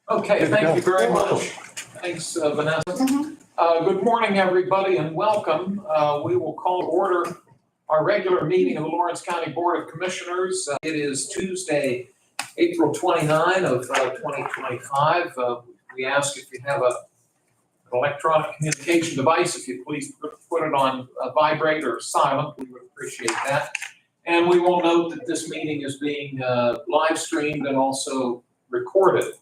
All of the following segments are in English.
Okay, thank you very much. Thanks, Vanessa. Good morning, everybody, and welcome. We will call to order our regular meeting of the Lawrence County Board of Commissioners. It is Tuesday, April 29 of 2025. We ask if you have an electronic communication device, if you please put it on vibrate or silent. We would appreciate that. And we will note that this meeting is being live streamed and also recorded.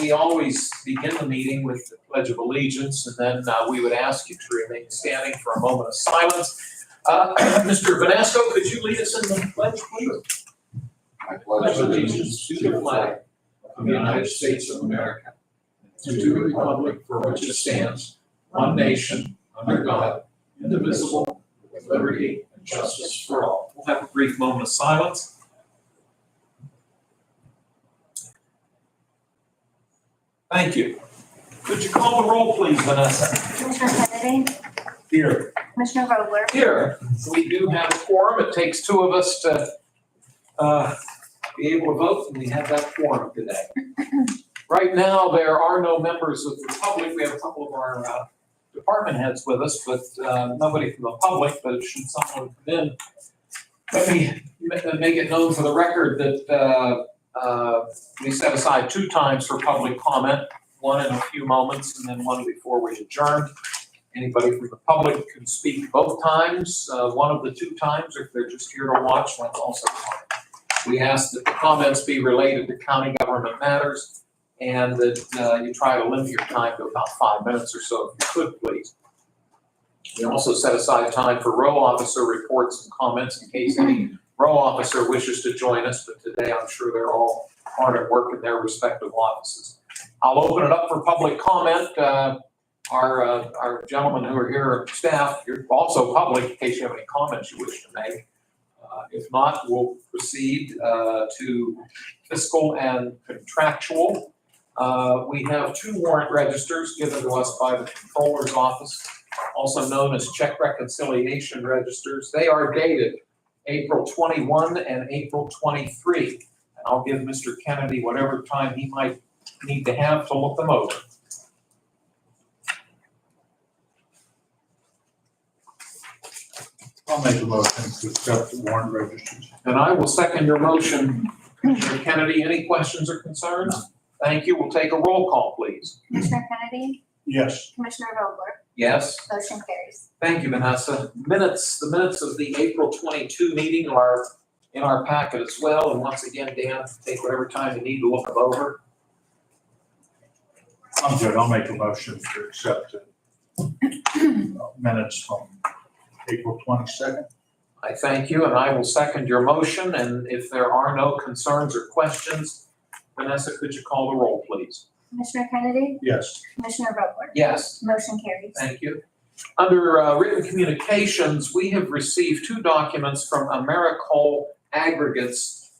We always begin the meeting with the Pledge of Allegiance, and then we would ask you to remain standing for a moment of silence. Mr. Vanasco, could you lead us in the pledge, please? I pledge allegiance to the flag of the United States of America, and to the republic for which it stands, one nation, under God, indivisible, with liberty and justice for all. We'll have a brief moment of silence. Thank you. Could you call the roll, please, Vanessa? Commissioner Kennedy, Here. Commissioner Vogler, Here. We do have a quorum. It takes two of us to be able to vote, and we have that quorum today. Right now, there are no members of the public. We have a couple of our department heads with us, but nobody from the public. But should someone come in, let me make it known for the record that we set aside 2 times for public comment, one in a few moments and then one before we adjourn. Anybody from the public can speak both times, one of the 2 times, or if they're just here to watch, that's also fine. We ask that the comments be related to county government matters and that you try to limit your time to about 5 minutes or so, if you could, please. We also set aside time for row officer reports and comments in case any row officer wishes to join us, but today I'm sure they're all hard at work in their respective offices. I'll open it up for public comment. Our gentlemen who are here, staff, you're also public in case you have any comments you wish to make. If not, we'll proceed to fiscal and contractual. We have 2 warrant registers given to us by the Controller's Office, also known as check reconciliation registers. They are dated April 21 and April 23. And I'll give Mr. Kennedy whatever time he might need to have to look them over. I'll make a motion to accept the warrant registers. And I will second your motion. Commissioner Kennedy, any questions or concerns? Thank you. We'll take a roll call, please. Commissioner Kennedy, Yes. Commissioner Vogler, Yes. motion carries. Thank you, Vanessa. The minutes of the April 22 meeting are in our packet as well. And once again, Dan, take whatever time you need to look them over. I'm good. I'll make a motion to accept the minutes from April 22nd. I thank you, and I will second your motion. And if there are no concerns or questions, Vanessa, could you call the roll, please? Commissioner Kennedy, Yes. Commissioner Vogler, Yes. motion carries. Thank you. Under written communications, we have received 2 documents from Americold Aggregates.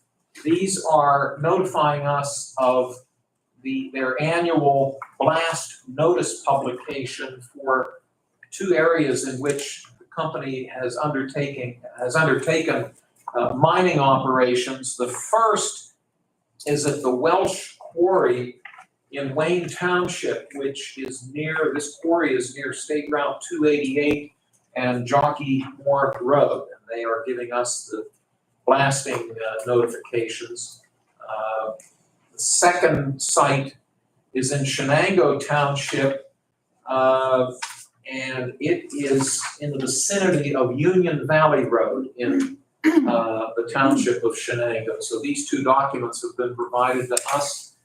These are notifying us of their annual blast notice publication for 2 areas in which the company has undertaken mining operations. The first is at the Welsh Quarry in Wayne Township, which is this quarry is near State Route 288 and Jockey Moore Road. And they are giving us the blasting notifications. The second site is in Shenango Township, and it is in the vicinity of Union Valley Road in the township of Shenango. So these 2 documents have been provided to us.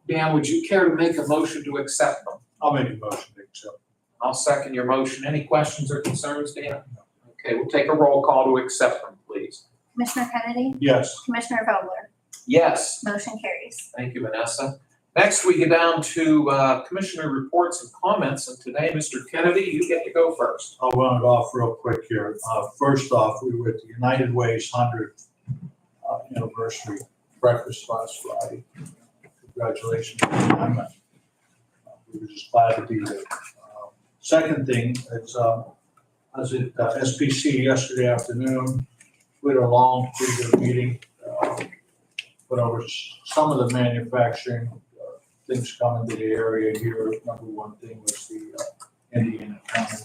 Dan, would you care to make a motion to accept them? I'll make a motion to accept. I'll second your motion. Any questions or concerns, Dan? Okay, we'll take a roll call to accept them, please. Commissioner Kennedy, Yes. Commissioner Vogler, Yes. motion carries. Thank you, Vanessa. Next, we get down to commissioner reports and comments. And today, Mr. Kennedy, you get to go first. I'll run it off real quick here. First off, we were at the United Way's 100th anniversary breakfast last Friday. Congratulations. We were just glad to be there. Second thing is, I was at SPC yesterday afternoon. We had a long, pretty good meeting. put over some of the manufacturing things coming to the area here. Number one thing was the Indiana County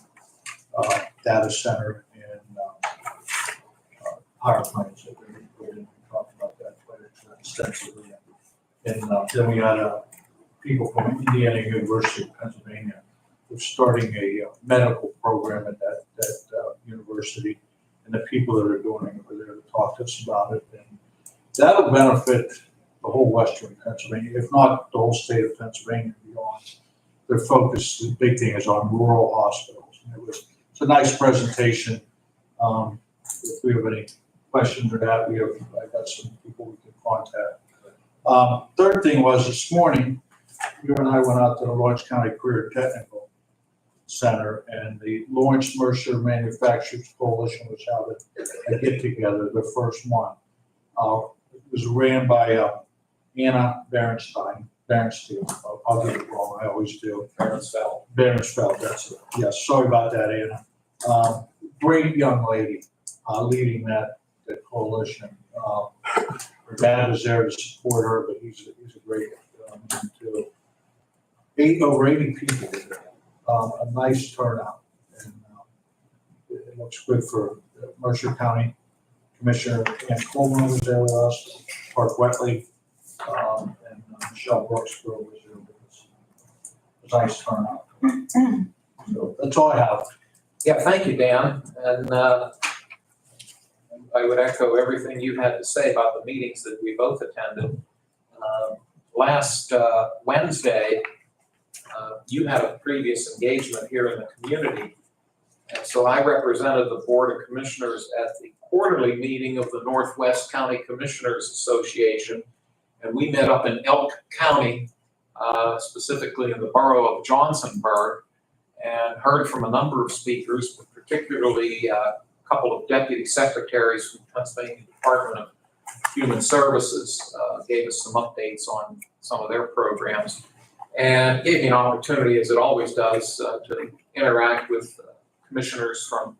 data center and power plants that they're going to put in. We talked about that quite extensively. And then we had people from Indiana University of Pennsylvania who's starting a medical program at that university. And the people that are doing it were there to talk to us about it. And that'll benefit the whole western Pennsylvania, if not the whole state of Pennsylvania and beyond. Their focus, the big thing, is on rural hospitals. And it's a nice presentation. If we have any questions or that, I got some people we can contact. Third thing was this morning, you and I went out to the Lawrence County Career Technical Center, and the Lawrence Mercer Manufacturers Coalition was having a get together, the first one. It was ran by Anna Berenstein. I'll get it wrong, I always do. Berenfeld, that's it. Yes, sorry about that, Anna. Great young lady leading that coalition. Her dad was there to support her, but he's a great man too. Over 80 people there. A nice turnout, and it looks good for Mercer County Commissioner Ann Coleman was there with us, Park Wettley, and Michelle Brooksville was there with us. It was a nice turnout. So that's all I have. Yeah, thank you, Dan. And I would echo everything you had to say about the meetings that we both attended. Last Wednesday, you had a previous engagement here in the community. And so I represented the Board of Commissioners at the quarterly meeting of the Northwest County Commissioners Association. And we met up in Elk County, specifically in the borough of Johnsonburg, and heard from a number of speakers, but particularly a couple of deputy secretaries from Pennsylvania Department of Human Services gave us some updates on some of their programs, and gave me an opportunity, as it always does, to interact with commissioners from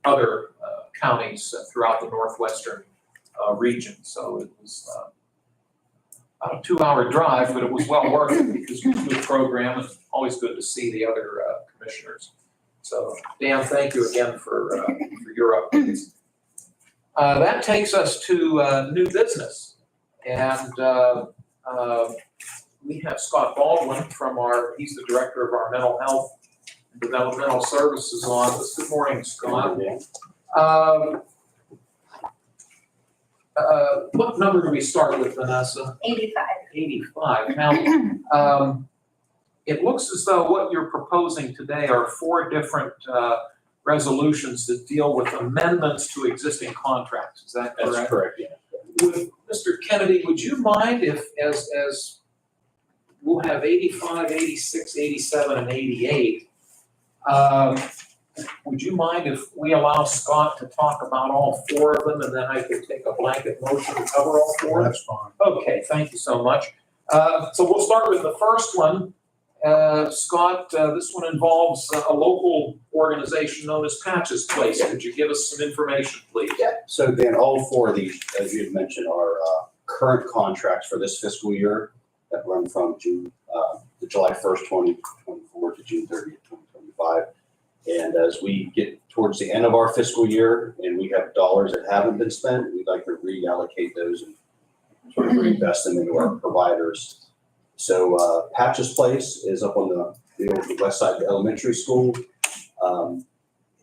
other counties throughout the northwestern region. So it was about a 2-hour drive, but it was well worth it because it was a good program and always good to see the other commissioners. So Dan, thank you again for your updates. That takes us to new business, and we have Scott Baldwin from he's the director of our mental health and developmental services office. Good morning, Scott. What number do we start with, Vanessa? 85. 85. Now, it looks as though what you're proposing today are 4 different resolutions that deal with amendments to existing contracts. Is that correct? That's correct, yeah. Mr. Kennedy, would you mind if, as we'll have 85, 86, 87, and 88, would you mind if we allow Scott to talk about all 4 of them, and then I could take a blanket motion to cover all 4? That's fine. Okay, thank you so much. So we'll start with the first one. Scott, this one involves a local organization known as Patches Place. Could you give us some information, please? Yeah, so Dan, all 4 of these, as you had mentioned, are current contracts for this fiscal year that run from July 1st, 2024 to June 30th, 2025. And as we get towards the end of our fiscal year and we have dollars that haven't been spent, we'd like to reallocate those and sort of reinvest them into our providers. So Patches Place is up on the west side of the elementary school.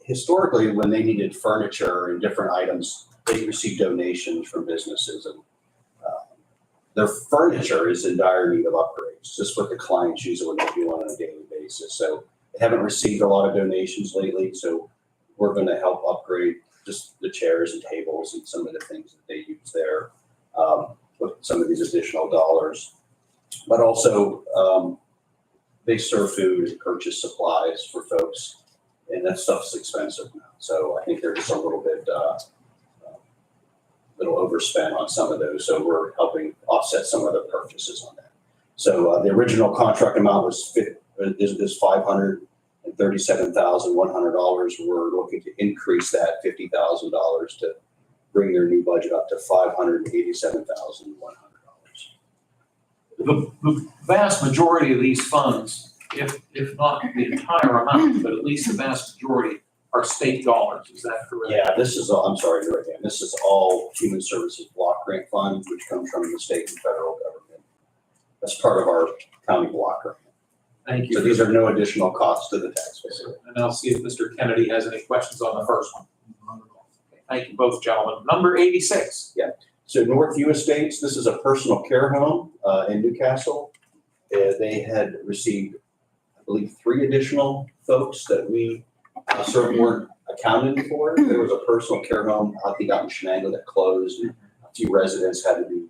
Historically, when they needed furniture and different items, they received donations from businesses, and their furniture is in dire need of upgrades. Just what the clients use it when they do on a daily basis. So they haven't received a lot of donations lately, so we're going to help upgrade just the chairs and tables and some of the things that they use there with some of these additional dollars. But also, they serve food and purchase supplies for folks, and that stuff's expensive now. So I think they're just a little bit, little overspent on some of those. So we're helping offset some of the purchases on that. So the original contract amount is $537,100. We're looking to increase that $50,000 to bring their new budget up to $587,100. the vast majority of these funds, if not the entire amount, but at least the vast majority are state dollars, is that correct? Yeah, this is, I'm sorry, you're right, Dan. This is all Human Services Block Grant Fund, which comes from the state and federal government. That's part of our county block grant. Thank So you. these are no additional costs to the taxpayer. And I'll see if Mr. Kennedy has any questions on the first one. Thank you both, gentlemen. Number 86. So Northview Estates, this is a personal care home in Newcastle. They had received, I believe, 3 additional folks that we certainly weren't accounted for. There was a personal care home, I think out in Shenango, that closed. A few residents had to be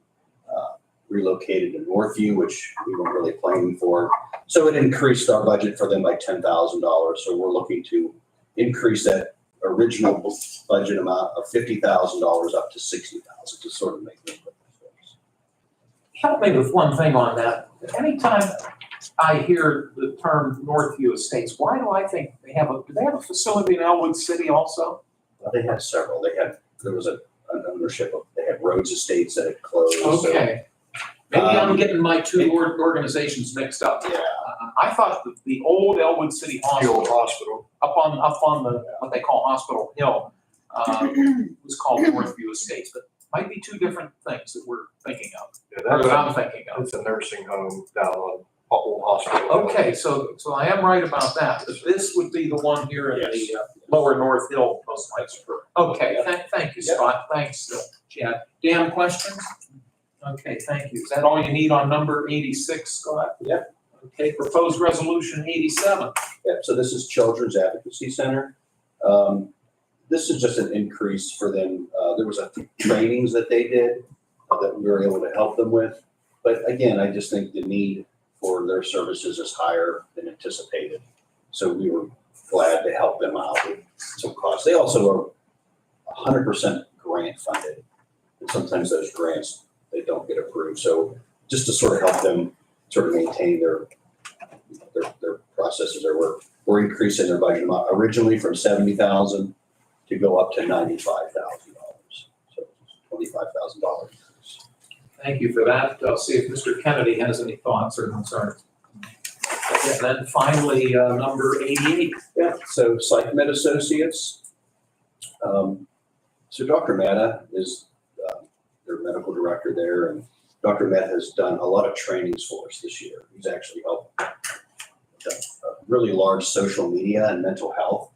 relocated to Northview, which we weren't really planning for. So it increased our budget for them by $10,000. So we're looking to increase that original budget amount of $50,000 up to $60,000 to sort of make those. Help me with one thing on that. Anytime I hear the term Northview Estates, why do I think do they have a facility in Elwood City also? Well, they had several. There was an ownership of, they had Rhodes Estates that had closed. so- Okay. Maybe I'm getting my two organizations mixed up. Yeah, I thought the old Elwood City Hospital hospital. up on the, what they call Hospital Hill, was called Northview Estates, but might be two different things that we're thinking of, or that I'm thinking of. It's a nursing home down on Old Hospital. Okay, so I am right about that, but this would be the one here in the lower North Hill, most likely. Okay, thank you, Scott, thanks, Chad. Dan, questions? Okay, thank you. Is that all you need on number 86, Scott? Yep. Okay, proposed resolution 87. yeah. So this is Children's Advocacy Center. This is just an increase for them. There was a few trainings that they did that we were able to help them with. But again, I just think the need for their services is higher than anticipated. So we were glad to help them out with some costs. They also are 100% grant funded. And sometimes those grants, they don't get approved. So just to sort of help them sort of maintain their processes, we're increasing their budget amount originally from $70,000 to go up to $95,000. So $25,000. Thank you for that. I'll see if Mr. Kennedy has any thoughts or concerns. And then finally, number 88. Yeah, so PsychMed Associates. So Dr. Mehta is their medical director there, and Dr. Mehta has done a lot of trainings for us this year. He's actually helped a really large social media and mental health.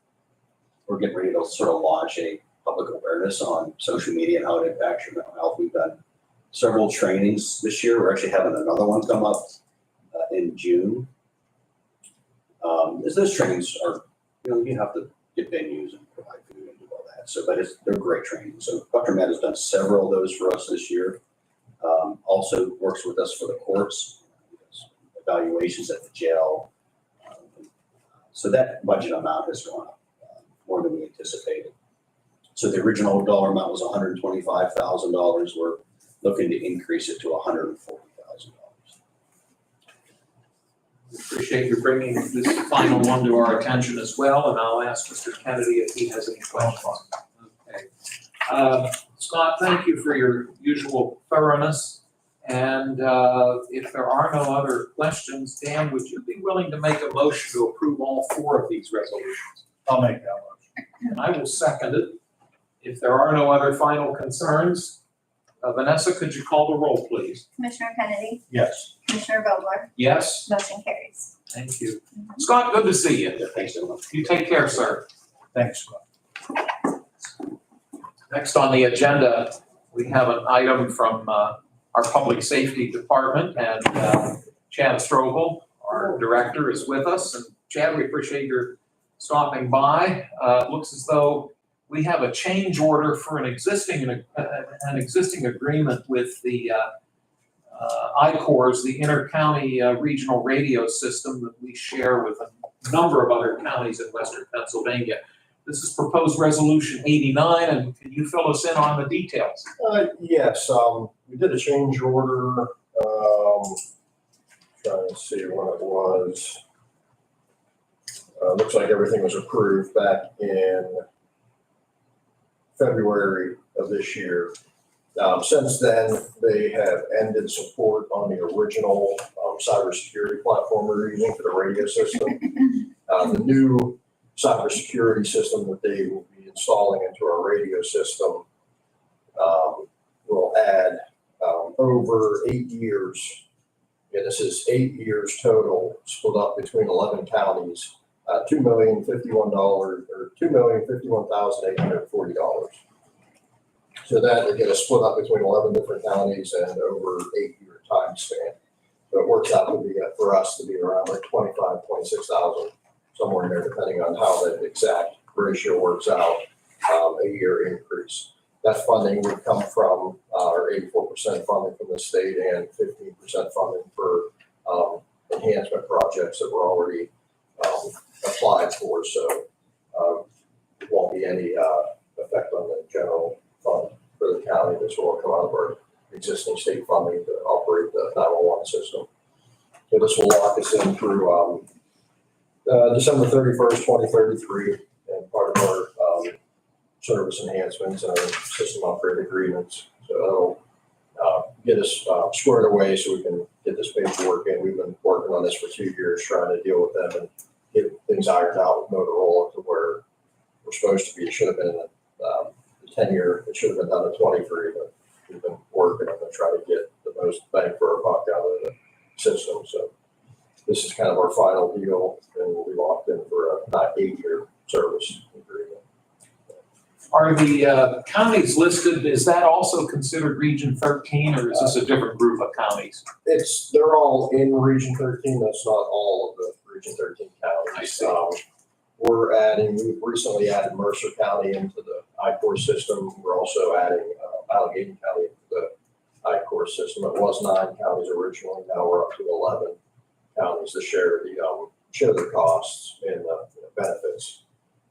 We're getting ready to sort of launch a public awareness on social media and how it impacts your mental health. We've done several trainings this year. We're actually having another one come up in June. As those trainings are, you have to get venues and provide food and do all that. So, but they're great trainings. So Dr. Matt has done several of those for us this year. Also works with us for the courts, evaluations at the jail. So that budget amount has gone up more than we anticipated. So the original dollar amount was $125,000. We're looking to increase it to $140,000. Appreciate you bringing this final one to our attention as well, and I'll ask Mr. Kennedy if he has any questions. Okay. Scott, thank you for your usual thoroughness. And if there are no other questions, Dan, would you be willing to make a motion to approve all 4 of these resolutions? I'll make that motion. And I will second it. If there are no other final concerns, Vanessa, could you call the roll, please? Commissioner Kennedy, Yes. Commissioner Vogler, Yes? motion carries. Thank you. Scott, good to see you. Yeah, thanks so much. You take care, sir. Thanks, Scott. Next on the agenda, we have an item from our Public Safety Department, and Chad Strobel, our director, is with us. And Chad, we appreciate your stopping by. It looks as though we have a change order for an existing agreement with the ICORS, the Inter-County Regional Radio System that we share with a number of other counties in Western Pennsylvania. This is proposed resolution 89, and can you fill us in on the details? Yes, we did a change order, trying to see when it was. Looks like everything was approved back in February of this year. Since then, they have ended support on the original cybersecurity platform we're using for the radio system. The new cybersecurity system that they will be installing into our radio system will add over 8 years. Yeah, this is 8 years total, split up between 11 counties, $2,051,000 or $2,051,840. So that they get a split up between 11 different counties and over 8-year time span. So it works out to be for us to be around like 25, 26,000, somewhere in there, depending on how that exact ratio works out, a year increase. That funding would come from our 84% funding from the state and 15% funding for enhancement projects that were already applied for. So it won't be any effect on the general fund for the county. This will come out of our existing state funding to operate the 911 system. So this will lock us in through December 31st, 2033, and part of our service enhancements and our system upgrade agreements. So that'll get us squared away so we can get this paperwork in. We've been working on this for 2 years, trying to deal with them and get things ironed out with Motorola to where we're supposed to be. It should have been in the 10-year, it should have been done in 23, but we've been working on it, trying to get the most bang for our buck out of the system. So this is kind of our final deal, and we'll be locked in for a 8-year service agreement. Are the counties listed, is that also considered Region 13, or is this a different group of counties? They're all in Region 13. That's not all of the Region 13 counties. I see. We've recently added Mercer County into the I-Core system. We're also adding Allegheny County into the I-Core system. It was 9 counties originally. Now we're up to 11 counties to share the costs and the benefits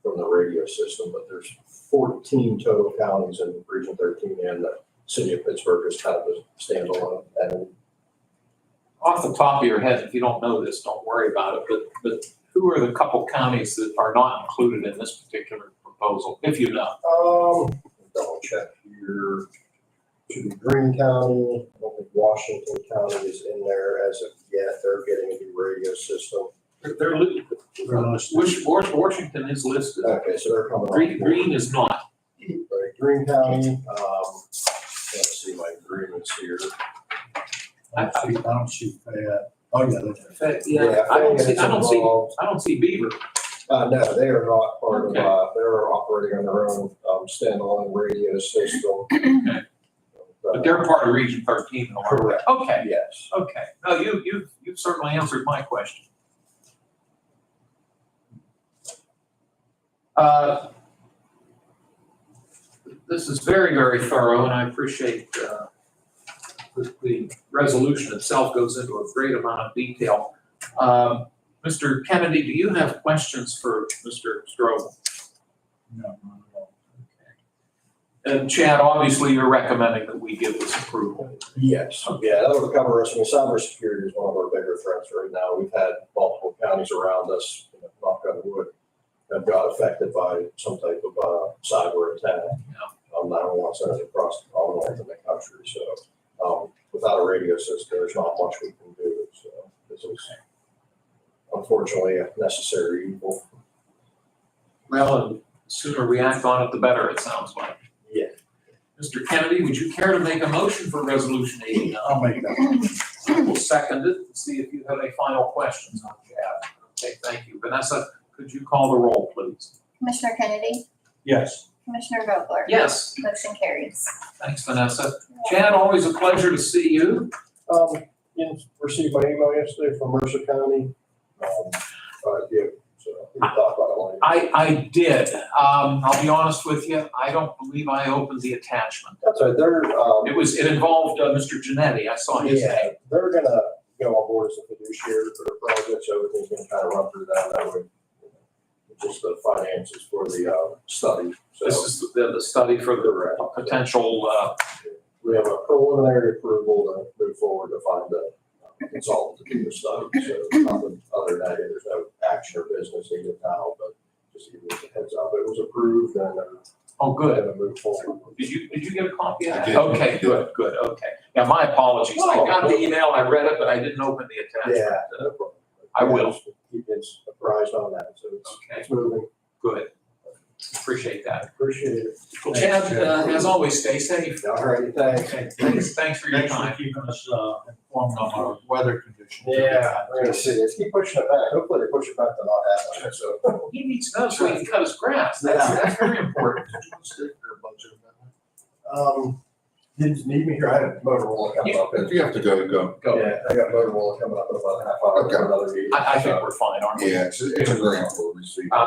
from the radio system. But there's 14 total counties in Region 13, and the city of Pittsburgh is kind of a standalone entity. Off the top of your head, if you don't know this, don't worry about it, but who are the couple counties that are not included in this particular proposal, if you know? Double check here. Should be Greene County. I don't think Washington County is in there as of yet. They're getting a new radio system. They're Washington is listed. Okay, so they're coming up. Green is not. Right, Greene County, let's see my agreements here. I don't see Fayette. Oh, yeah, that's Yeah, I don't see, involved. I don't see Beaver. No, they are not part of, Okay. they're operating on their own standalone radio system. Okay. But they're part of Region 13, though, aren't they? Correct. Okay, Yes. okay. No, you've certainly answered my question. This is very, very thorough, and I appreciate the resolution itself goes into a great amount of detail. Mr. Kennedy, do you have questions for Mr. Strobel? No, not at all. And Chad, obviously, you're recommending that we give this approval. Yes, yeah, that would cover us. I mean, cybersecurity is one of our bigger threats right now. We've had multiple counties around us, knock on wood, have got affected by some type of cyber attack. 911 centers across all north in the country. So without a radio system, there's not much we can do. So this is unfortunately a necessary evil. Well, and the sooner we act on it, the better, it sounds like. Yeah. Mr. Kennedy, would you care to make a motion for Resolution 89? I'll make that. I will second it and see if you have any final questions on Chad. Okay, thank you. Vanessa, could you call the roll, please? Commissioner Kennedy, Yes. Commissioner Vogler? Yes, Motion carries. thanks, Vanessa. Chad, always a pleasure to see you. You received my email yesterday from Mercer County. Yeah, so we can talk about it later. I did. I'll be honest with you, I don't believe I opened the attachment. That's right. It involved Mr. Genetti. I saw his Yeah, name. they're gonna go on board as a fiduciary for the project, so everything's gonna kind of run through that. That way, just the finances for the study. This So is the study for the correct. potential, We have a preliminary approval to move forward to find a consultant to do the study. So nothing other than that, there's no action or business needed now, but just give you a heads up. It was approved and Oh, good. And move forward. Did you get a copy of I that? did. Okay, good, okay. Yeah, my apologies. I got the email, I read it, but I didn't open the attachment. Yeah, no problem. I will. Keep you apprised on that, so Okay, it's moving. good. Appreciate that. Appreciate it. Well, Chad, as always, stay safe. All righty, thanks. Okay, thanks for your Thanks for time. keeping us informed on our weather conditions. Yeah, we're gonna see, let's keep pushing it back, hopefully they push it back to not happening, so. He needs to know so he can cut his grass. That's very important. Didn't need me here, I had Motorola coming up. If you have to go, go. Go. Yeah, I got Motorola coming up in about a half hour, Okay. for another meeting. I think we're fine, aren't we? Yeah, it's a grant we'll receive. No, I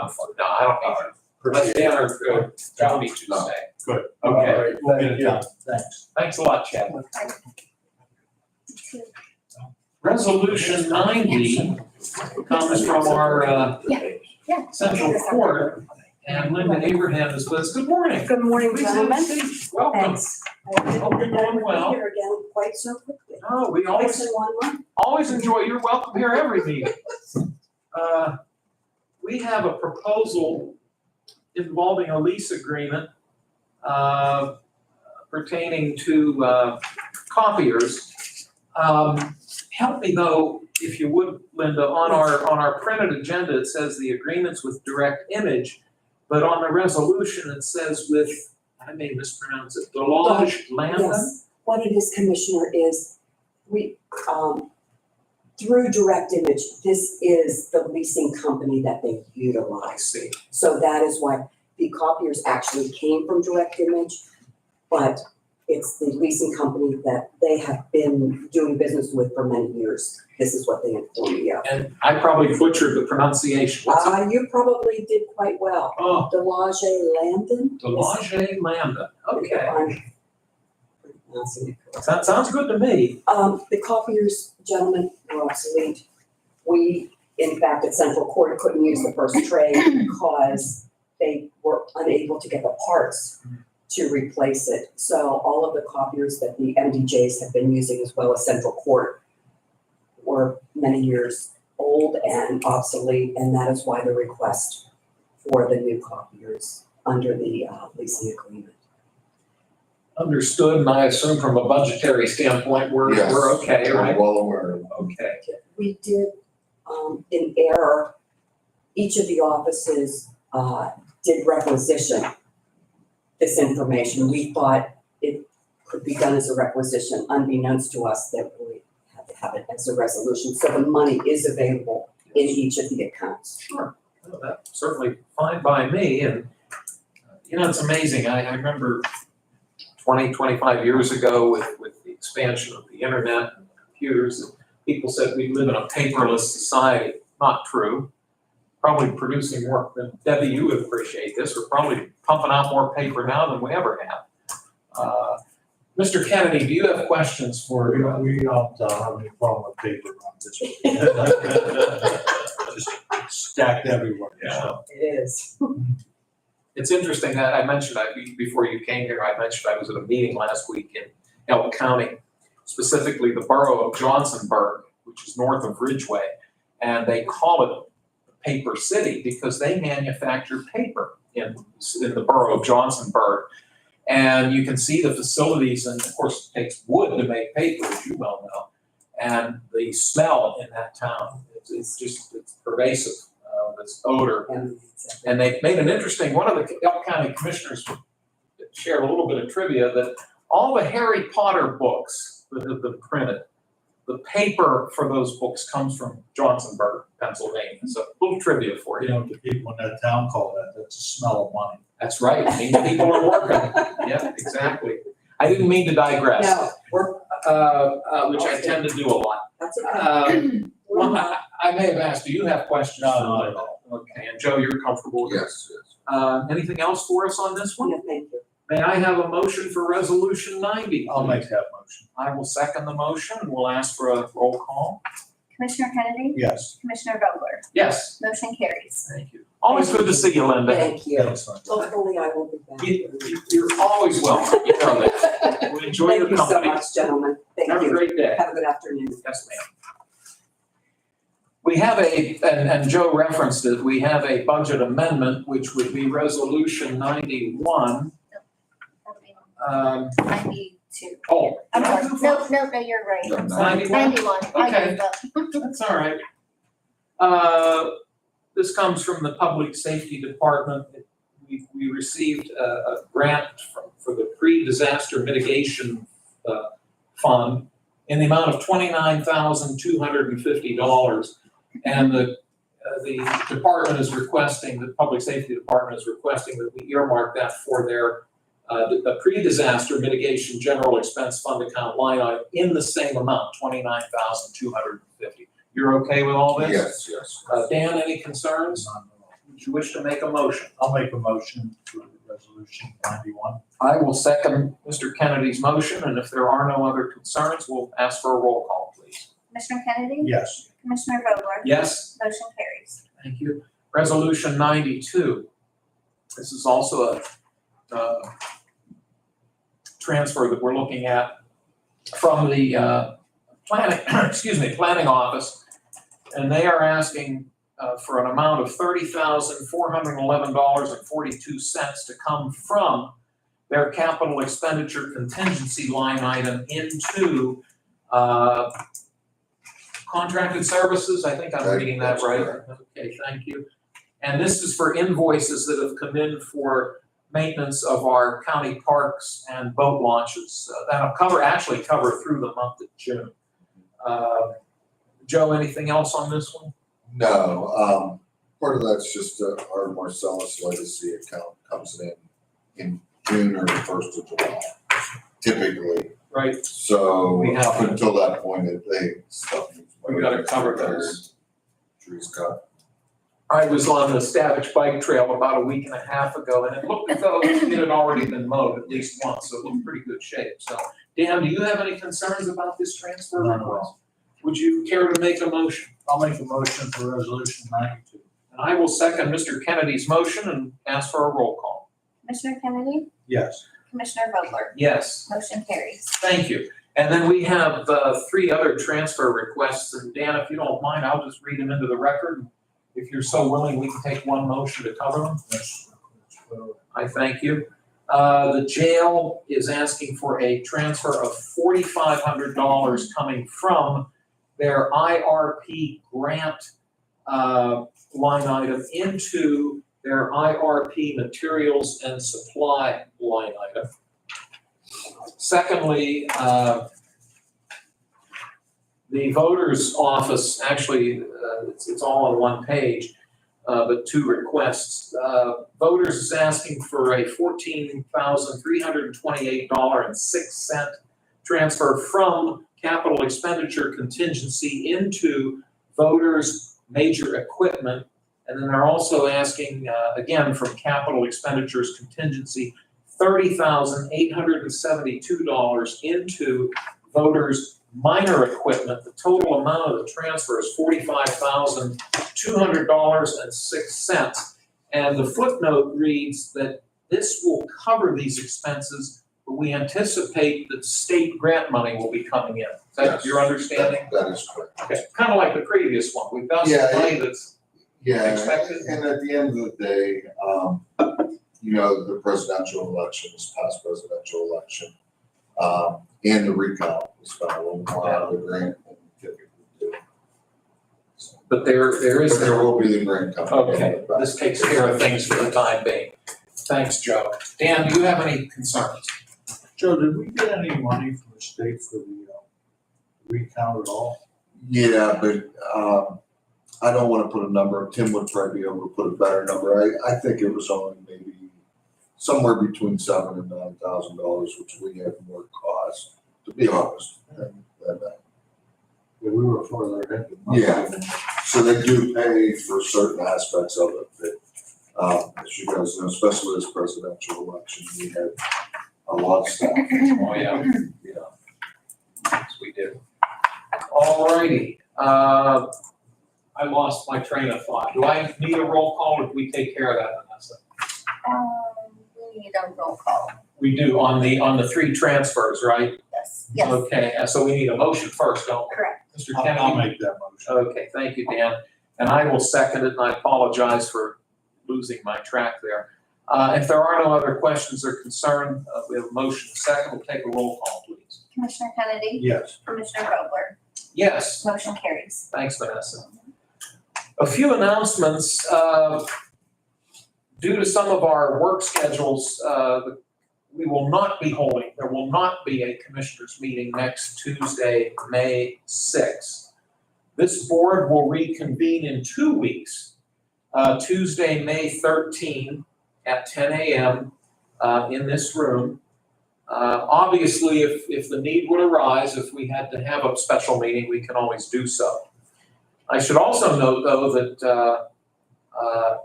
don't need to. Unless Appreciate Dan it. or John needs to No. stay. Good. All Okay, right, We'll get thank it you. done. Thanks. thanks a lot, Chad. Resolution 90 comes from our Yeah. Central Court, and Linda Abraham is with us. Good morning. Good morning, Please have a gentlemen. seat. Welcome. Thanks. I didn't Hope you're think I doing would well. be here again quite so quickly. No, we Twice in 1 month. always enjoy your welcome here every meeting. We have a proposal involving a lease agreement pertaining to copiers. Help me though, if you would, Linda, on our printed agenda, it says the agreements with Direct Image, but on the resolution, it says with, I may mispronounce it, Delage Landa? Yes, what it is, Commissioner, is we, through Direct Image, this is the leasing company that they I utilize. see. So that is why the copiers actually came from Direct Image, but it's the leasing company that they have been doing business with for many years. This is what they informed me of. And I probably butchered the pronunciation. What's it? You probably did quite well. Oh, Delage Landon? Delage Landa. Okay. I'm pronouncing it correctly. That sounds good to me. The copiers, gentlemen, were obsolete. We, in fact, at Central Court couldn't use the first trade because they were unable to get the parts to replace it. So all of the copiers that the MDJs have been using, as well as Central Court, were many years old and obsolete, and that is why the request for the new copiers under the leasing agreement. Understood, and I assume from a budgetary standpoint, we're Yes. okay, I'm right? well aware of Okay. We did, in error, each of the offices did requisition this information. We thought it could be done as a requisition, unbeknownst to us that we had to have it as a resolution. So the money is available in each of the accounts. Sure. Well, that's certainly fine by me, and, you know, it's amazing, I remember 20, 25 years ago with the expansion of the internet and computers, and people said we live in a paperless society. Not true. Probably producing more, than Debbie, you would appreciate this, we're probably pumping out more paper now than we ever have. Mr. Kennedy, do you have questions for? We don't have any problem with paper on this. Just stacked everywhere. so. It is. It's interesting, I mentioned, before you came here, I mentioned I was at a meeting last week in Elk County, specifically the borough of Johnsonburg, which is north of Ridgeway, and they call it Paper City because they manufacture paper in the borough of Johnsonburg. And you can see the facilities, and of course, it takes wood to make paper, as you well know. And the smell in that town, it's pervasive, this odor. And they've made an interesting, one of the Elk County commissioners shared a little bit of trivia that all the Harry Potter books that have been printed, the paper for those books comes from Johnsonburg, Pennsylvania. So a little trivia for You you. know, the people in that town call that's the smell of money. That's right. I mean, people are working. Yeah, exactly. I didn't mean to digress. No, we're, Which I tend to do a lot. that's okay. We're Well, not. I may have asked, do you have questions? No, not at all. Okay, and Joe, you're comfortable with this? Yes, Anything else for us on this one? Yeah, thank you. May I have a motion for resolution 90? I'll make that motion. I will second the motion, and we'll ask for a roll call. Commissioner Kennedy? Yes. Commissioner Vogler? Yes, Motion carries. thank you. Always good to see you, Linda. Thank you. Excellent. Hopefully I will be back. You're always welcome, you know that. We enjoy your Thank you so company. much, gentlemen. Thank Have a you. great day. Have a good afternoon. Yes, ma'am. We have and Joe referenced it, we have a budget amendment, which would be Resolution 91. That'll be Um, 92. Oh, I'm sorry. No, you're right. I'm sorry. 91? 91. I Okay. gave up. That's all right. This comes from the Public Safety Department. We received a grant for the pre-disaster mitigation fund in the amount of $29,250. And the department is requesting, the Public Safety Department is requesting that we earmark that for their the pre-disaster mitigation general expense fund account line item in the same amount, $29,250. You're okay with all this? Yes, yes. Dan, any concerns? Would you wish to make a motion? I'll make a motion for resolution 91. I will second Mr. Kennedy's motion, and if there are no other concerns, we'll ask for a roll call, please. Commissioner Kennedy? Yes. Commissioner Vogler? Yes? Motion carries. Thank you. Resolution 92. This is also a transfer that we're looking at from the planning office. And they are asking for an amount of $30,411.42 to come from their capital expenditure contingency line item into contracted services. I think I'm reading that That's right. correct. Okay, thank you. And this is for invoices that have come in for maintenance of our county parks and boat launches. That'll actually cover through the month of June. Joe, anything else on this one? No, part of that's just our Marcellus legacy account comes in June or the 1st of July, typically. Right, So We have up to- until that point, stuff. We gotta cover those. Trees cut. I was on the Stavish Bike Trail about a week and a half ago, and it looked as though it had already been mowed at least once, so it looked pretty good shape. So, Dan, do you have any concerns about this transfer No. request? Would you care to make a motion? I'll make a motion for resolution 92. And I will second Mr. Kennedy's motion and ask for a roll call. Commissioner Kennedy? Yes. Commissioner Vogler? Yes. Motion carries. Thank you. And then we have 3 other transfer requests, and Dan, if you don't mind, I'll just read them into the record. If you're so willing, we can take one motion to cover them. I thank you. The jail is asking for a transfer of $4,500 coming from their IRP grant line item into their IRP materials and supply line item. Secondly, the voters office, actually, it's all on one page, but 2 requests. Voters is asking for a $14,328.06 transfer from capital expenditure contingency into voters' major equipment. And then they're also asking, again, from capital expenditures contingency, $30,872 into voters' minor equipment. The total amount of the transfer is $45,200.06. And the footnote reads that this will cover these expenses, but we anticipate that state grant money will be coming in. Is that Yes. your understanding? That is correct. Okay, kind of like the previous one. We've got Yeah, some money that's, Yeah, Expected. and at the end of the day, the presidential election, this past presidential election, and the recount was spent a little more out of the grant than we typically do. but there is. But there will be the grant coming. in Okay, the back. this takes care of things for the time being. Thanks, Joe. Dan, do you have any concerns? Joe, did we get any money from the state for the recount at all? Yeah, but, I don't wanna put a number, Tim would probably be able to put a better number, I think it was only maybe somewhere between $7,000 and $9,000, which we had more cost, to be honest, than that. Yeah, we were further ahead. Yeah. So they do pay for certain aspects of it, but, as you guys know, especially this presidential election, we had a lot of stuff. Oh, yeah. Yes, we do. All righty. I lost my train of thought. Do I need a roll call or do we take care of that, Vanessa? We need a roll call. We do on the 3 transfers, right? Yes. Yes, Okay, so we need a motion first, don't we? correct. Mr. I'll Kennedy? make that motion. Okay, thank you, Dan. And I will second it, and I apologize for losing my track there. If there are no other questions or concern, we have a motion second. We'll take a roll call, please. Commissioner Kennedy? Yes. Commissioner Vogler? Yes, Motion carries. thanks, Vanessa. A few announcements. Due to some of our work schedules, we will not be holding, there will not be a commissioners meeting next Tuesday, May 6th. This board will reconvene in 2 weeks, Tuesday, May 13 at 10 a.m. In this room. Obviously, if the need would arise, if we had to have a special meeting, we can always do so. I should also note, though, that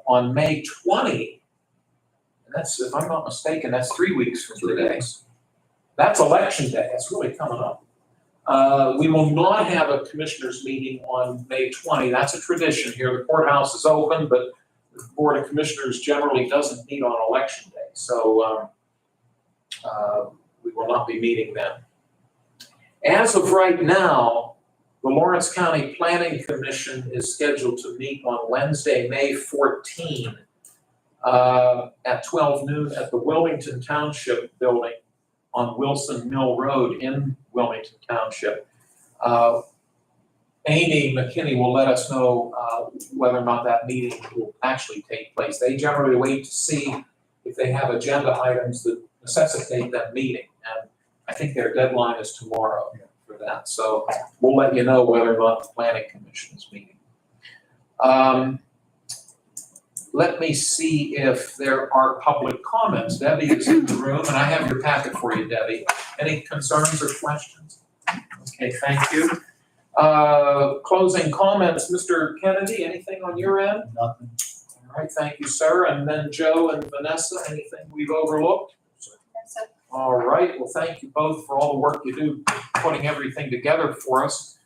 on May 20, and that's, if I'm not mistaken, that's 3 weeks from today. That's election day, that's really coming up. We will not have a commissioners meeting on May 20, that's a tradition here. The courthouse is open, but the Board of Commissioners generally doesn't meet on election day. So we will not be meeting then. As of right now, the Lawrence County Planning Commission is scheduled to meet on Wednesday, May 14, at 12 noon at the Wilmington Township Building on Wilson Mill Road in Wilmington Township. Amy McKinney will let us know whether or not that meeting will actually take place. They generally wait to see if they have agenda items that necessitate that meeting. And I think their deadline is tomorrow for that. So we'll let you know whether or not the Planning Commission is meeting. Let me see if there are public comments. Debbie is in the room, and I have your packet for you, Debbie. Any concerns or questions? Okay, thank you. Closing comments, Mr. Kennedy, anything on your end? Nothing. All right, thank you, sir. And then Joe and Vanessa, anything we've overlooked? So, All right, well, thank you both for all the work you do putting everything together for us.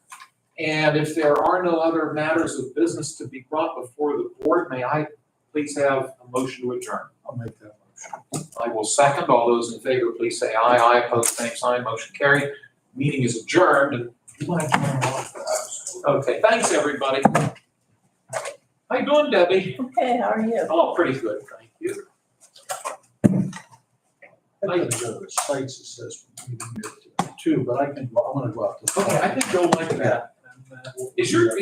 And if there are no other matters of business to be brought before the board, may I please have a motion to adjourn? I'll make that motion. I will second. All those in favor, please say aye. Aye, opposed, same sign. Motion carried. Meeting is adjourned. And you might turn off the house. Okay, thanks, everybody. How you doing, Debbie? Okay, how are you? Oh, pretty good, thank you. I gotta go to the sites assessment meeting here too, but I'm gonna go out to. Okay, I think you'll like that. Is your